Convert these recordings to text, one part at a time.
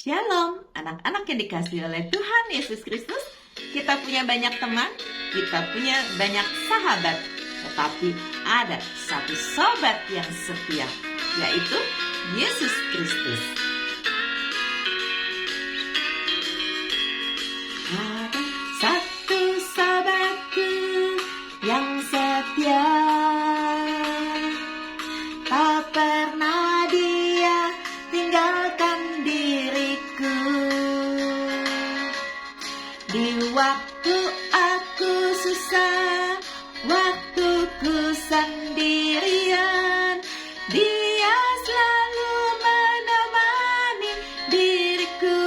Shalom, anak-anak yang dikasihi oleh Tuhan Yesus Kristus. Kita punya banyak teman, kita punya banyak sahabat, tetapi ada satu sobat yang setia, yaitu Yesus Kristus. Ada satu sahabatku yang setia, tak pernah dia tinggalkan diriku. Di waktu aku susah, waktuku sendirian, dia selalu menemani diriku.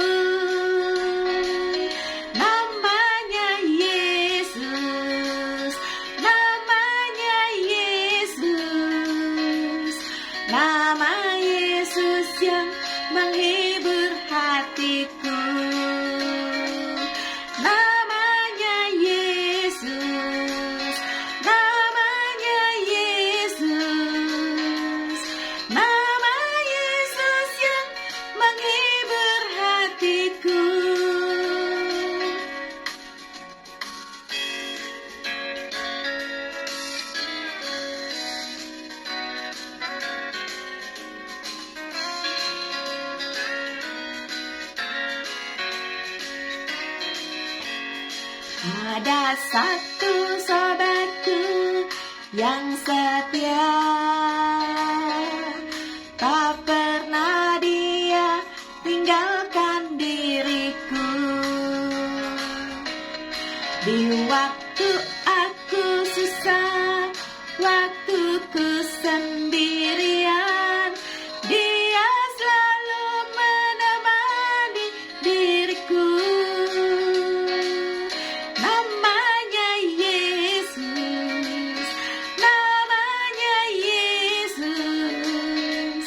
Namanya Yesus, namanya Yesus, nama Yesus yang menghibur hatiku. Namanya Yesus, namanya Yesus, nama Yesus yang menghibur hatiku. Ada satu sahabatku yang setia, tak pernah dia tinggalkan diriku. Di waktu aku susah, waktuku sendirian, dia selalu menemani diriku. Namanya Yesus, namanya Yesus,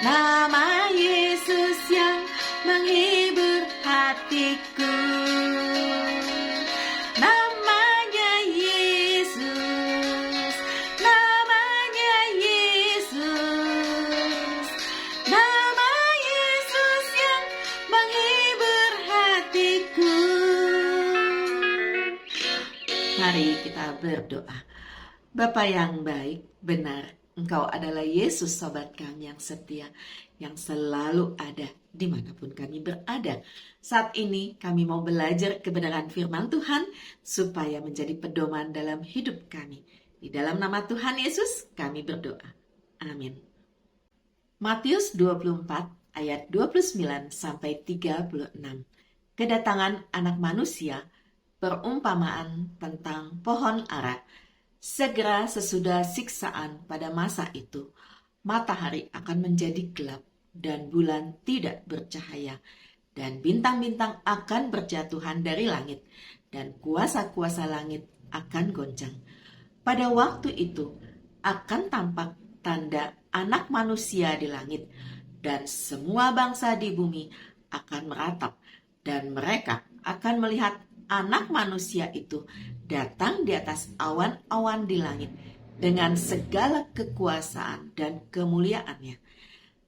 nama Yesus yang menghibur hatiku. Namanya Yesus, namanya Yesus, nama Yesus yang menghibur hatiku. Mari kita berdoa. Bapa yang baik, benar, Engkau adalah Yesus, sobat kami yang setia, yang selalu ada dimanapun kami berada. Saat ini kami mau belajar kebenaran firman Tuhan supaya menjadi pedoman dalam hidup kami. Di dalam nama Tuhan Yesus kami berdoa. Amin. Matius 24 ayat 29 sampai 36. Kedatangan anak manusia, perumpamaan tentang pohon ara. Segera sesudah siksaan pada masa itu, matahari akan menjadi gelap dan bulan tidak bercahaya, dan bintang-bintang akan berjatuhan dari langit, dan kuasa-kuasa langit akan goncang. Pada waktu itu akan tampak tanda anak manusia di langit, dan semua bangsa di bumi akan meratap, dan mereka akan melihat anak manusia itu datang di atas awan-awan di langit dengan segala kekuasaan dan kemuliaannya.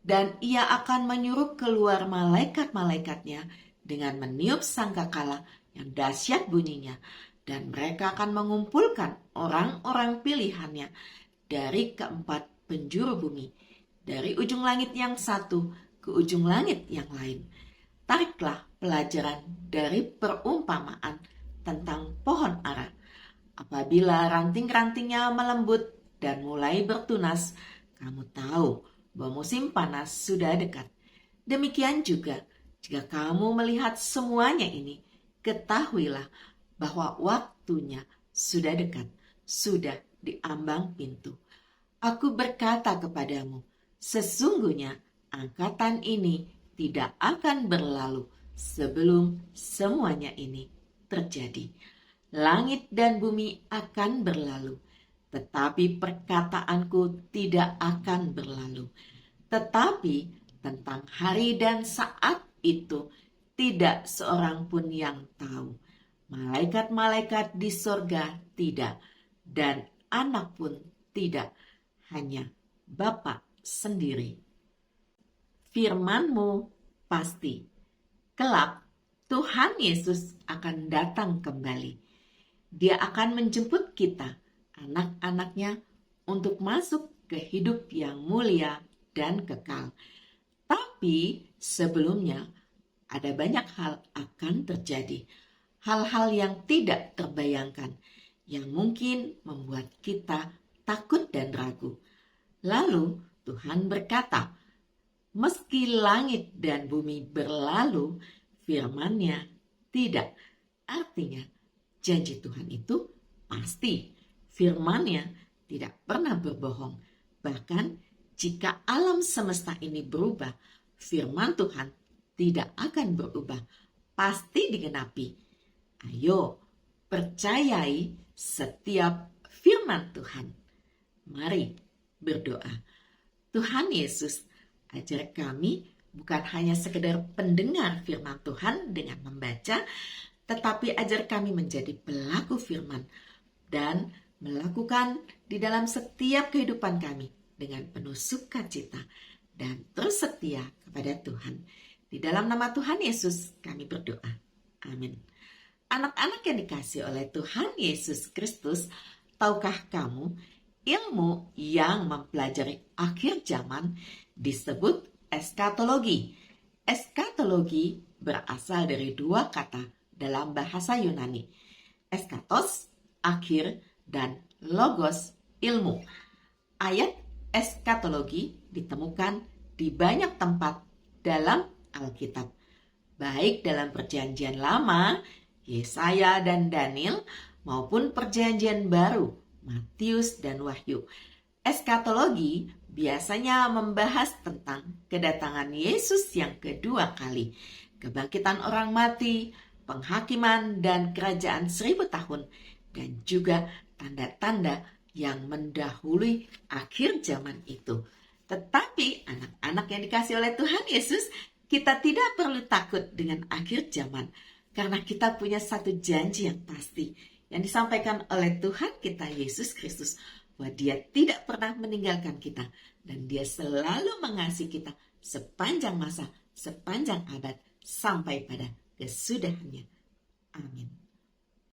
Dan ia akan menyuruh keluar malaikat-malaikatnya dengan meniup sangkakala yang dahsyat bunyinya, dan mereka akan mengumpulkan orang-orang pilihannya dari keempat penjuru bumi, dari ujung langit yang satu ke ujung langit yang lain. Tariklah pelajaran dari perumpamaan tentang pohon ara. Apabila ranting-rantingnya melembut dan mulai bertunas, kamu tahu bahwa musim panas sudah dekat. Demikian juga, jika kamu melihat semuanya ini, ketahuilah bahwa waktunya sudah dekat, sudah di ambang pintu. Aku berkata kepadamu, sesungguhnya angkatan ini tidak akan berlalu sebelum semuanya ini terjadi. Langit dan bumi akan berlalu, tetapi perkataanku tidak akan berlalu. Tetapi tentang hari dan saat itu tidak seorang pun yang tahu. Malaikat-malaikat di sorga tidak, dan anak pun tidak, hanya Bapa sendiri. Firman-Mu pasti, Kelak, Tuhan Yesus akan datang kembali. Dia akan menjemput kita, anak-anaknya, untuk masuk ke hidup yang mulia dan kekal. Tapi sebelumnya, ada banyak hal akan terjadi. Hal-hal yang tidak terbayangkan, yang mungkin membuat kita takut dan ragu. Lalu Tuhan berkata, meski langit dan bumi berlalu, firman-Nya tidak. Artinya, janji Tuhan itu pasti. Firman-Nya tidak pernah berbohong. Bahkan jika alam semesta ini berubah, firman Tuhan tidak akan berubah. Pasti digenapi. Ayo, percayai setiap firman Tuhan. Mari berdoa. Tuhan Yesus, ajar kami bukan hanya sekedar pendengar firman Tuhan dengan membaca, tetapi ajar kami menjadi pelaku firman dan melakukan di dalam setiap kehidupan kami dengan penuh sukacita dan terus setia kepada Tuhan. Di dalam nama Tuhan Yesus kami berdoa. Amin. Anak-anak yang dikasihi oleh Tuhan Yesus Kristus, tahukah kamu ilmu yang mempelajari akhir zaman disebut eskatologi. Eskatologi berasal dari dua kata dalam bahasa Yunani. Eskatos, akhir, dan logos, ilmu. Ayat eskatologi ditemukan di banyak tempat dalam Alkitab, baik dalam Perjanjian Lama, Yesaya dan Daniel, maupun Perjanjian Baru, Matius dan Wahyu. Eskatologi biasanya membahas tentang kedatangan Yesus yang kedua kali, kebangkitan orang mati, penghakiman dan kerajaan 1000 tahun, dan juga tanda-tanda yang mendahului akhir zaman itu. Tetapi anak-anak yang dikasihi oleh Tuhan Yesus, kita tidak perlu takut dengan akhir zaman, karena kita punya satu janji yang pasti yang disampaikan oleh Tuhan kita Yesus Kristus, bahwa Dia tidak pernah meninggalkan kita dan Dia selalu mengasihi kita sepanjang masa, sepanjang abad, sampai pada kesudahannya. Amin.